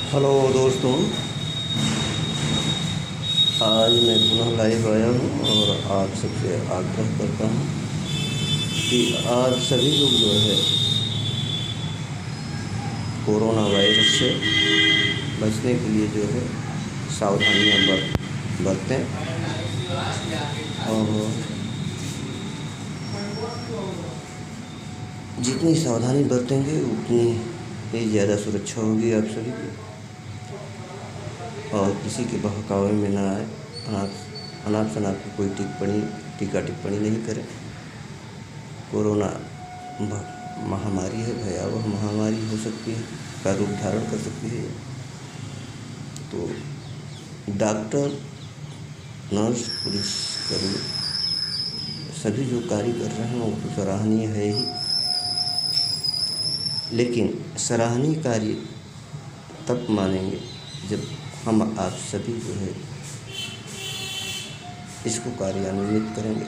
Hello दोस्तों, आज मैं पुनः लाइव आया हूँ और आप सबसे आग्रह करता हूँ कि आप सभी लोग जो है कोरोना वायरस से बचने के लिए जो है सावधानियाँ बरतें और जितनी सावधानी बरतेंगे उतनी ही ज़्यादा सुरक्षा होगी आप सभी की। और किसी के बहकावे में ना आए, अनाप शनाप की कोई टीका टिप्पणी नहीं करें। कोरोना महामारी है, भयावह महामारी हो सकती है, का रूप धारण कर सकती है। तो डॉक्टर, नर्स, पुलिसकर्मी सभी जो कार्य कर रहे हैं वो तो सराहनीय है ही, लेकिन सराहनीय कार्य तब मानेंगे जब हम आप सभी जो है इसको कार्यान्वित करेंगे।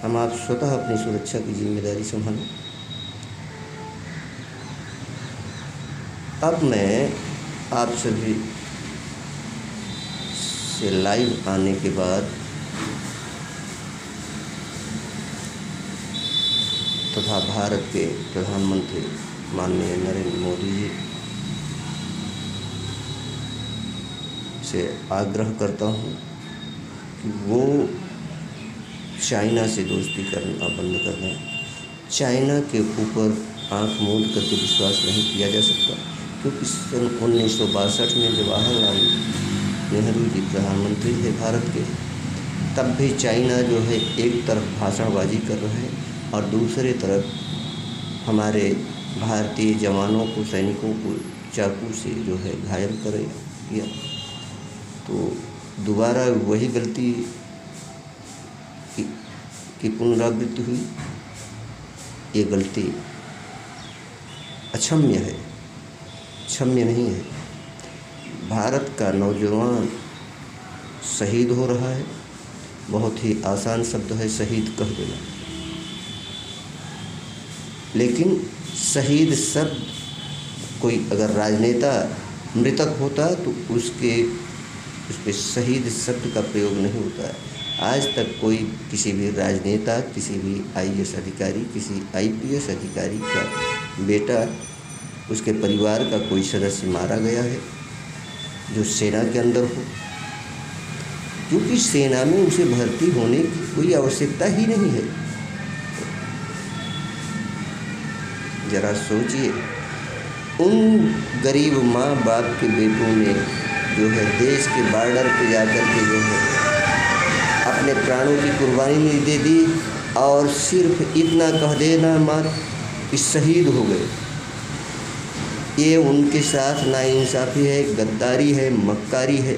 हम आप स्वतः अपनी सुरक्षा की जिम्मेदारी संभालें। अब मैं आप सभी से लाइव आने के बाद तथा भारत के प्रधानमंत्री माननीय नरेंद्र मोदी जी से आग्रह करता हूँ कि वो चाइना से दोस्ती करना बंद कर दें। चाइना के ऊपर आंख मूंद करके विश्वास नहीं किया जा सकता, क्योंकि सन 1962 में जवाहरलाल नेहरू जी प्रधानमंत्री थे भारत के, तब भी चाइना जो है एक तरफ भाषणबाजी कर रहे हैं और दूसरे तरफ हमारे भारतीय जवानों को, सैनिकों को चाकू से जो है घायल किया। तो दोबारा वही गलती की पुनरावृत्ति हुई। ये गलती अक्षम्य है, क्षम्य नहीं है। भारत का नौजवान शहीद हो रहा है। बहुत ही आसान शब्द है शहीद कह देना, लेकिन शहीद शब्द कोई अगर राजनेता मृतक होता तो उस पर शहीद शब्द का प्रयोग नहीं होता है। आज तक कोई किसी भी राजनेता, किसी भी आईएएस अधिकारी, किसी आईपीएस अधिकारी का बेटा, उसके परिवार का कोई सदस्य मारा गया है जो सेना के अंदर हो, क्योंकि सेना में उसे भर्ती होने की कोई आवश्यकता ही नहीं है। जरा सोचिए, उन गरीब माँ बाप के बेटों ने जो है देश के बॉर्डर पे जाकर के जो है अपने प्राणों की कुर्बानी दे दी और सिर्फ इतना कह देना मात्र कि शहीद हो गए। ये उनके साथ नाइंसाफ़ी है, गद्दारी है, मक्कारी है।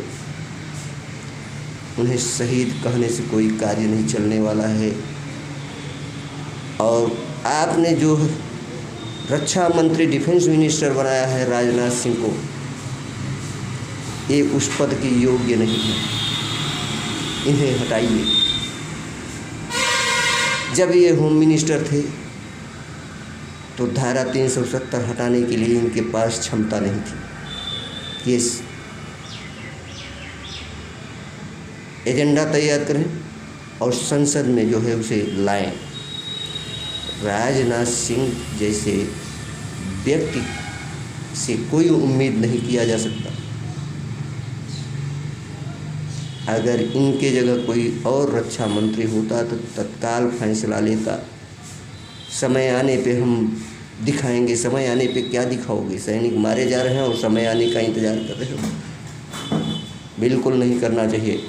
उन्हें शहीद कहने से कोई कार्य नहीं चलने वाला है। और आपने जो रक्षा मंत्री, डिफेंस मिनिस्टर बनाया है राजनाथ सिंह को, ये उस पद के योग्य नहीं है। इन्हें हटाइए। जब ये होम मिनिस्टर थे तो धारा 370 हटाने के लिए इनके पास क्षमता नहीं थी। ये एजेंडा तैयार करें और संसद में जो है उसे लाएं। राजनाथ सिंह जैसे व्यक्ति से कोई उम्मीद नहीं किया जा सकता। अगर इनके जगह कोई और रक्षा मंत्री होता तो तत्काल फैसला लेता। समय आने पे हम दिखाएंगे। समय आने पे क्या दिखाओगे? सैनिक मारे जा रहे हैं और समय आने का इंतज़ार कर रहे हो। बिल्कुल नहीं करना चाहिए।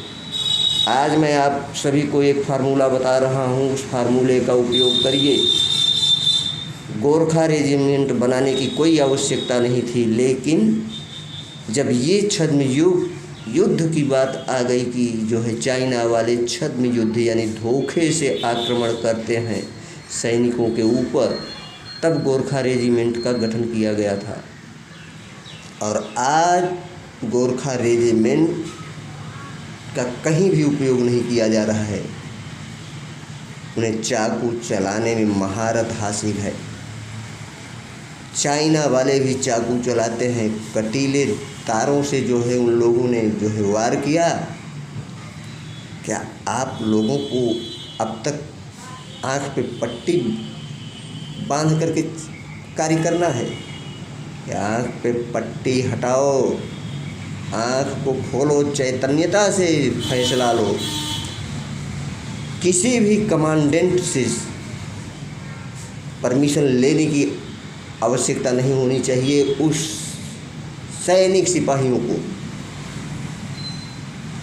आज मैं आप सभी को एक फार्मूला बता रहा हूँ, उस फार्मूले का उपयोग करिए। गोरखा रेजिमेंट बनाने की कोई आवश्यकता नहीं थी, लेकिन जब ये छद्म युद्ध की बात आ गई कि जो है चाइना वाले छद्म युद्ध यानी धोखे से आक्रमण करते हैं सैनिकों के ऊपर, तब गोरखा रेजिमेंट का गठन किया गया था। और आज गोरखा रेजिमेंट का कहीं भी उपयोग नहीं किया जा रहा है। उन्हें चाकू चलाने में महारत हासिल है। चाइना वाले भी चाकू चलाते हैं, कटीले तारों से जो है उन लोगों ने जो है वार किया। क्या आप लोगों को अब तक आँख पे पट्टी बांध करके कार्य करना है? आँख पे पट्टी हटाओ, आँख को खोलो, चैतन्यता से फैसला लो। किसी भी कमांडेंट से परमिशन लेने की आवश्यकता नहीं होनी चाहिए। उस सैनिक सिपाहियों को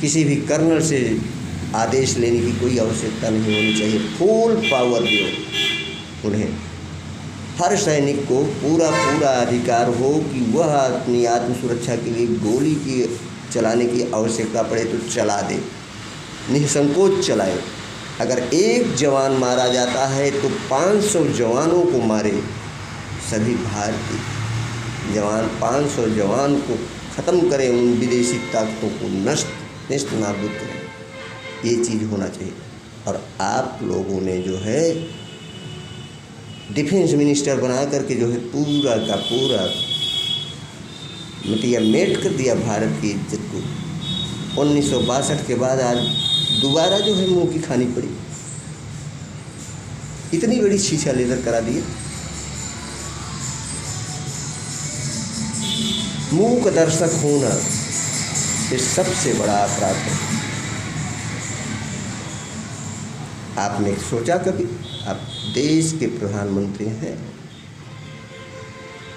किसी भी कर्नल से आदेश लेने की कोई आवश्यकता नहीं होनी चाहिए। फुल पावर दो उन्हें। हर सैनिक को पूरा अधिकार हो कि वह अपनी आत्म सुरक्षा के लिए गोली की चलाने की आवश्यकता पड़े तो चला दे, निसंकोच चलाए। अगर एक जवान मारा जाता है तो 500 जवानों को मारे। सभी भारतीय जवान 500 जवान को ख़त्म करें, उन विदेशी ताकतों को नष्ट नाबूद करें। ये चीज़ होना चाहिए। और आप लोगों ने जो है डिफेंस मिनिस्टर बना करके जो है पूरा का पूरा मिटिया मेट कर दिया भारत की इज्जत को। 1962 के बाद आज दोबारा जो है मुंह की खानी पड़ी। इतनी बड़ी शीशा लेकर करा दिए। मूक दर्शक होना ये सबसे बड़ा अपराध है। आपने सोचा कभी? आप देश के प्रधानमंत्री हैं।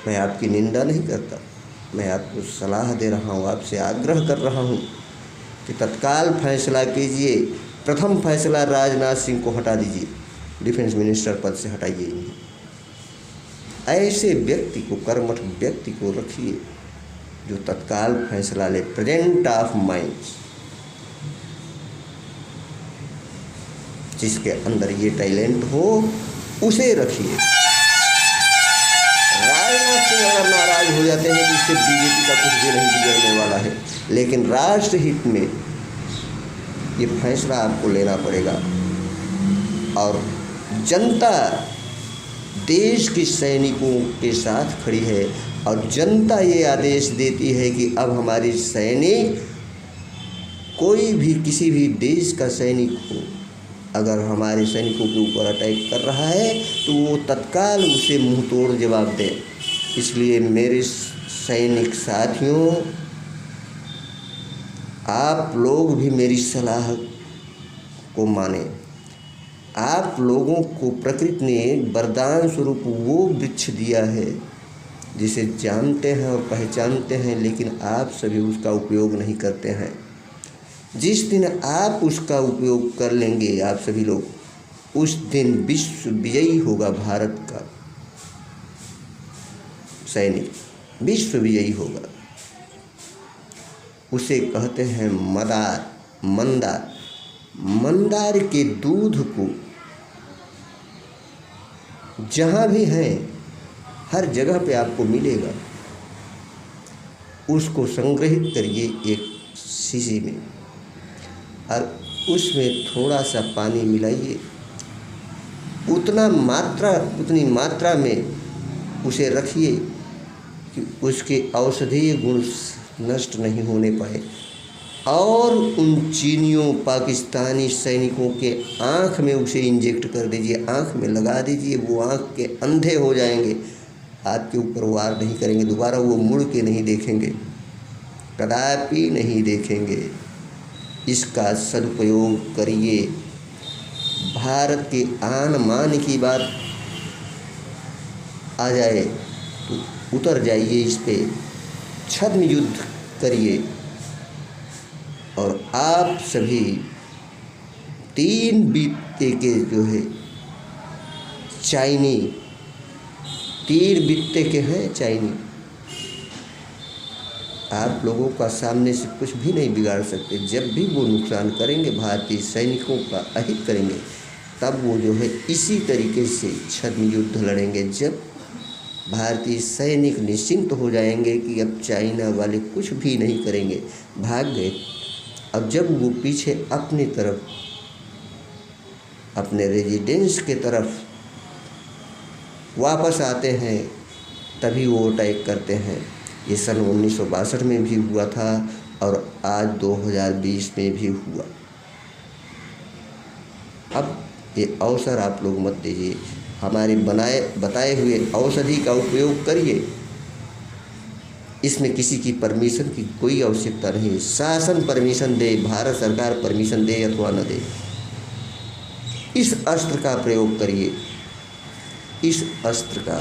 मैं आपकी निंदा नहीं करता, मैं आपको सलाह दे रहा हूँ, आपसे आग्रह कर रहा हूँ कि तत्काल फैसला कीजिए। प्रथम फैसला राजनाथ सिंह को हटा दीजिए, डिफेंस मिनिस्टर पद से हटाइए इन्हें। ऐसे व्यक्ति को, कर्मठ व्यक्ति को रखिए जो तत्काल फैसला ले, प्रेजेंट ऑफ माइंड, जिसके अंदर ये टैलेंट हो उसे रखिए। राजनाथ सिंह अगर नाराज हो जाते हैं तो इससे बीजेपी का कुछ भी नहीं बिगड़ने वाला है, लेकिन राष्ट्र हित में ये फैसला आपको लेना पड़ेगा। और जनता देश के सैनिकों के साथ खड़ी है और जनता ये आदेश देती है कि अब हमारे सैनिक, कोई भी किसी भी देश का सैनिक हो, अगर हमारे सैनिकों के ऊपर अटैक कर रहा है तो वो तत्काल उसे मुंह तोड़ जवाब दे। इसलिए मेरे सैनिक साथियों, आप लोग भी मेरी सलाह को माने। आप लोगों को प्रकृति ने वरदान स्वरूप वो वृक्ष दिया है जिसे जानते हैं और पहचानते हैं, लेकिन आप सभी उसका उपयोग नहीं करते हैं। जिस दिन आप उसका उपयोग कर लेंगे, आप सभी लोग, उस दिन विश्व विजयी होगा। भारत का सैनिक विश्व विजयी होगा। उसे कहते हैं मदार, मंदार। मंदार के दूध को जहाँ भी हैं हर जगह पे आपको मिलेगा। उसको संग्रहित करिए एक शीशी में और उसमें थोड़ा सा पानी मिलाइए। उतनी मात्रा में उसे रखिए कि उसके औषधीय गुण नष्ट नहीं होने पाए। और उन चीनियों पाकिस्तानी सैनिकों के आँख में उसे इंजेक्ट कर दीजिए, आँख में लगा दीजिए। वो आँख के अंधे हो जाएंगे, आपके ऊपर वार नहीं करेंगे। दोबारा वो मुड़ के नहीं देखेंगे, कदापि नहीं देखेंगे। इसका सदुपयोग करिए। भारत के आन मान की बात आ जाए तो उतर जाइए इस पे, छद्म युद्ध करिए। और आप सभी 3 बित्ते के जो है चाइनी, 3 बित्ते के हैं चाइनी, आप लोगों का सामने से कुछ भी नहीं बिगाड़ सकते। जब भी वो नुकसान करेंगे, भारतीय सैनिकों का अहित करेंगे, तब वो जो है इसी तरीके से छद्म युद्ध लड़ेंगे। जब भारतीय सैनिक निश्चिंत हो जाएंगे कि अब चाइना वाले कुछ भी नहीं करेंगे, भाग गए, अब जब वो पीछे अपनी तरफ, अपने रेजिडेंस के तरफ वापस आते हैं, तभी वो अटैक करते हैं। ये सन 1962 में भी हुआ था और आज 2020 में भी हुआ। अब ये अवसर आप लोग मत दीजिए, हमारे बताए हुए औषधि का उपयोग करिए। इसमें किसी की परमिशन की कोई आवश्यकता नहीं। शासन परमिशन दे, भारत सरकार परमिशन दे अथवा न दे, इस अस्त्र का प्रयोग करिए। इस अस्त्र का,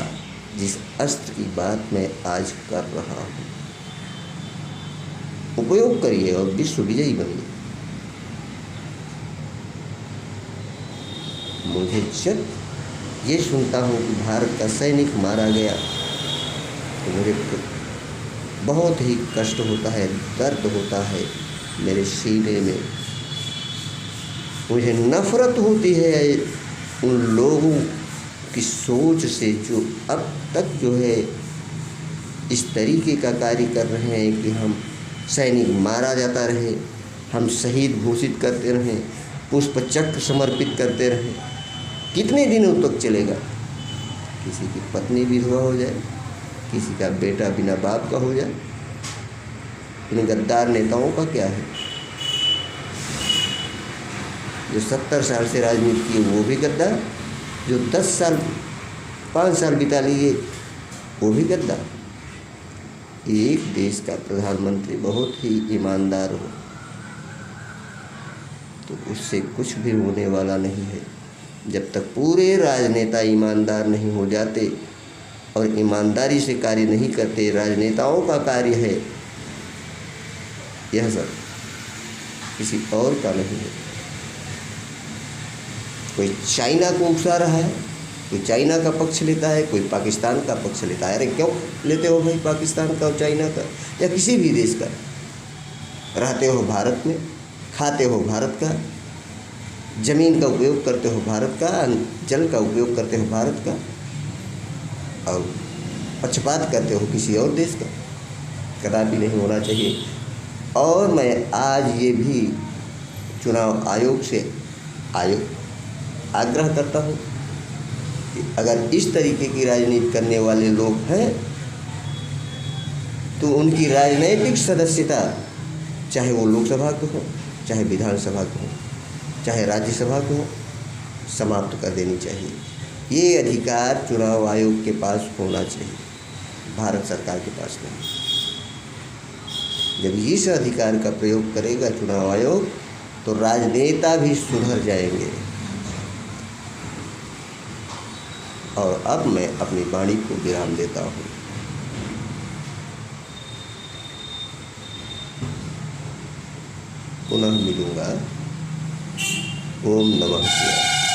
जिस अस्त्र की बात मैं आज कर रहा हूँ, उपयोग करिए और विश्व विजयी बनिए। मुझे जब ये सुनता हूँ कि भारत का सैनिक मारा गया तो मुझे बहुत ही कष्ट होता है, दर्द होता है मेरे सीने में। मुझे नफरत होती है उन लोगों की सोच से जो अब तक जो है इस तरीके का कार्य कर रहे हैं कि हम सैनिक मारा जाता रहे, हम शहीद घोषित करते रहें, पुष्प चक्र समर्पित करते रहें। कितने दिनों तक चलेगा? किसी की पत्नी विधवा हो जाए, किसी का बेटा बिना बाप का हो जाए। इन गद्दार नेताओं का क्या है? जो 70 साल से राजनीति किए वो भी गद्दार, जो 10 साल 5 साल बिता लिए वो भी गद्दार। एक देश का प्रधानमंत्री बहुत ही ईमानदार हो तो उससे कुछ भी होने वाला नहीं है। जब तक पूरे राजनेता ईमानदार नहीं हो जाते और ईमानदारी से कार्य नहीं करते, राजनेताओं का कार्य है यह सब, किसी और का नहीं है। कोई चाइना को उकसा रहा है, कोई चाइना का पक्ष लेता है, कोई पाकिस्तान का पक्ष लेता है। अरे क्यों लेते हो भाई पाकिस्तान का और चाइना का या किसी भी देश का? रहते हो भारत में, खाते हो भारत का, ज़मीन का उपयोग करते हो भारत का, जल का उपयोग करते हो भारत का, और पक्षपात करते हो किसी और देश का। कदापि नहीं होना चाहिए। और मैं आज ये भी चुनाव आयोग से आग्रह करता हूँ कि अगर इस तरीके की राजनीति करने वाले लोग हैं तो उनकी राजनैतिक सदस्यता, चाहे वो लोकसभा को हो, चाहे विधानसभा को हो, चाहे राज्यसभा को हो, समाप्त कर देनी चाहिए। ये अधिकार चुनाव आयोग के पास होना चाहिए, भारत सरकार के पास नहीं। जब इस अधिकार का प्रयोग करेगा चुनाव आयोग तो राजनेता भी सुधर जाएंगे। और अब मैं अपनी वाणी को विराम देता हूँ। पुनः मिलूँगा। ओम नमः शिवाय।